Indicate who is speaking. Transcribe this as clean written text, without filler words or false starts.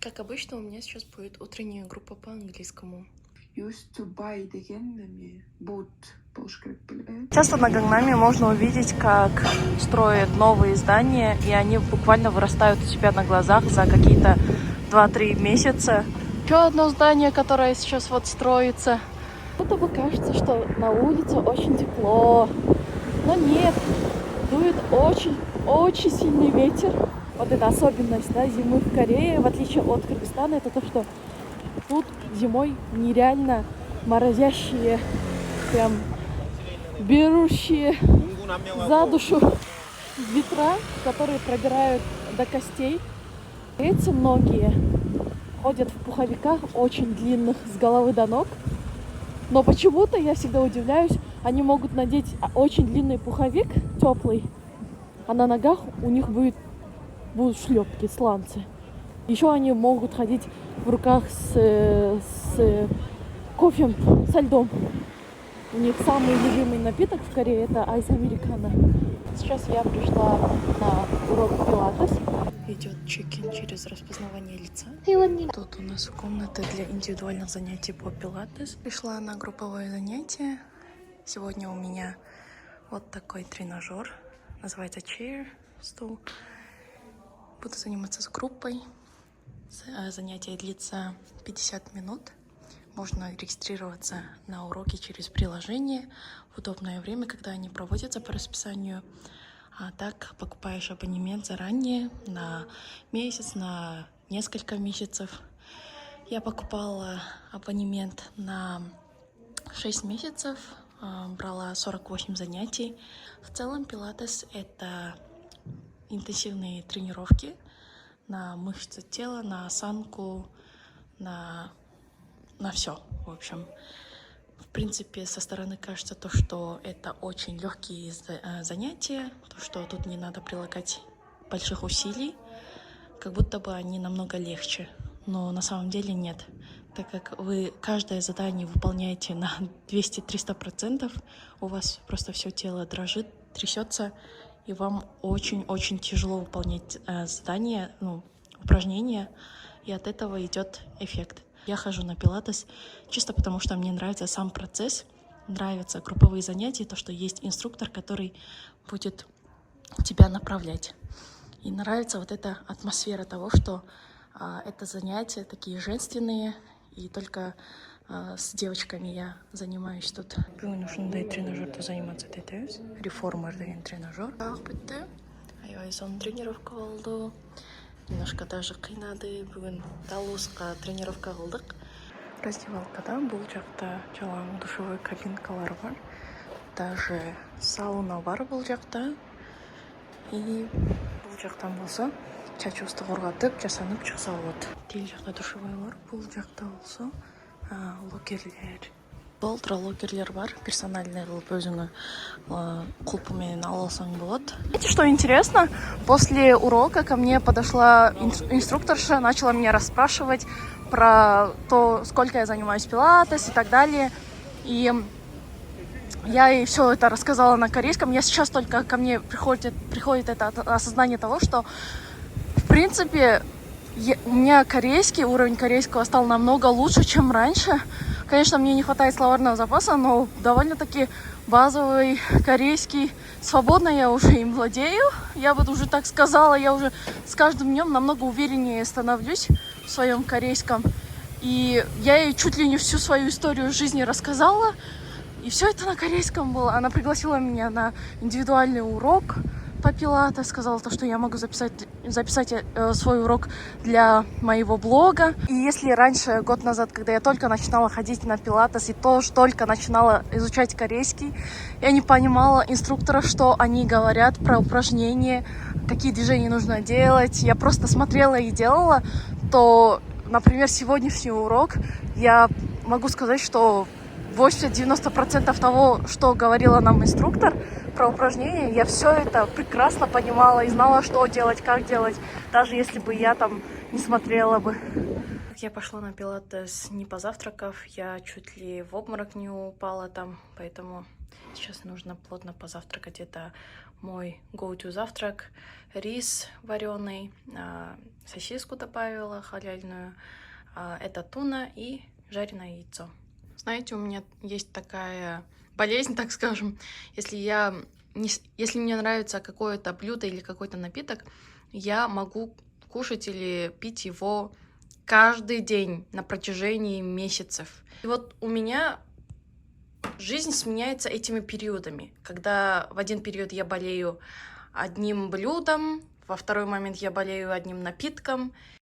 Speaker 1: Как обычно, у меня сейчас будет утренняя группа по английскому.
Speaker 2: Used to buy деген бот болуш керек беле.
Speaker 1: Часто на Гангнаме можно увидеть, как строят новые здания, и они буквально вырастают у тебя на глазах за какие-то 2-3 месяца. Еще одно здание, которое сейчас вот строится. Будто бы кажется, что на улице очень тепло, но нет, дует очень сильный ветер. Вот это особенность, да, зимы в Корее, в отличие от Кыргызстана, это то, что тут зимой нереально морозящие, прям берущие за душу ветра, которые пробирают до костей. Корейцы многие ходят в пуховиках очень длинных с головы до ног, но почему-то я всегда удивляюсь, они могут надеть очень длинный пуховик, теплый, а на ногах у них будут шлепки, сланцы. Еще они могут ходить в руках с кофе, со льдом. У них самый любимый напиток в Корее — это айс американо. Сейчас я пришла на урок пилатес. Идет чек-ин через распознавание лица. Тут у нас комната для индивидуальных занятий по пилатес. Пришла на групповое занятие. Сегодня у меня вот такой тренажер. Называется chair, стул. Буду заниматься с группой. Занятие длится 50 минут. Можно регистрироваться на уроки через приложение в удобное время, когда они проводятся по расписанию. А так покупаешь абонемент заранее на месяц, на несколько месяцев. Я покупала абонемент на 6 месяцев, брала 48 занятий. В целом пилатес — это интенсивные тренировки на мышцы тела, на осанку, на все, в общем. В принципе, со стороны кажется то, что это очень легкие занятия, то, что тут не надо прилагать больших усилий, как будто бы они намного легче. Но на самом деле нет. Так как вы каждое задание выполняете на 200-300%, у вас просто все тело дрожит, трясется, и вам очень-очень тяжело выполнять задания, упражнения, и от этого идет эффект. Я хожу на пилатес чисто потому, что мне нравится сам процесс, нравятся групповые занятия, то, что есть инструктор, который будет тебя направлять. И нравится вот эта атмосфера того, что это занятия такие женственные, и только с девочками я занимаюсь тут. Бүгін ушундай тренажерде заниматься этебиз. Реформер деген тренажер. Бітті. Аябай сонун тренировка болду. Немножко даже кыйнады. Бүгін талуска тренировка кылдык. Раздевалкада бул жакта жалаң душевой кабинкалар бар. Даже сауна бар бул жакта. И бул жактан болсо чачыбызды корготуп жасанып чыкса болот. Тил жакта душевойлор, бул жакта болсо локерлер. Болтура локерлер бар, персональный кылып өзүңө кулпу менен ала алсаң болот. Знаете, что интересно? После урока ко мне подошла инструкторша, начала меня расспрашивать про то, сколько я занимаюсь пилатес и так далее. И я ей все это рассказала на корейском. Я сейчас только ко мне приходит это осознание того, что в принципе у меня уровень корейского стал намного лучше, чем раньше. Конечно, мне не хватает словарного запаса, но довольно-таки базовый корейский свободно я уже им владею. Я бы уже так сказала, я уже с каждым днем намного увереннее становлюсь в своем корейском. И я ей чуть ли не всю свою историю жизни рассказала. И все это на корейском было. Она пригласила меня на индивидуальный урок по пилатес, сказала, что я могу записать свой урок для моего блога. И если раньше, год назад, когда я только начинала ходить на пилатес и только начинала изучать корейский, я не понимала инструкторов, что они говорят про упражнения, какие движения нужно делать. Я просто смотрела и делала, то, например, сегодняшний урок, я могу сказать, что 80-90% того, что говорила нам инструктор, про упражнения, я все это прекрасно понимала и знала, что делать, как делать, даже если бы я там не смотрела бы. Я пошла на пилатес не позавтракав, я чуть ли в обморок не упала там, поэтому сейчас нужно плотно позавтракать. Это мой go-to завтрак. Рис вареный, сосиску добавила халяльную, это туна и жареное яйцо. Знаете, у меня есть такая болезнь, так скажем. Если мне нравится какое-то блюдо или какой-то напиток, я могу кушать или пить его каждый день на протяжении месяцев. И вот у меня жизнь сменяется этими периодами, когда в один период я болею одним блюдом, во второй момент я болею одним напитком.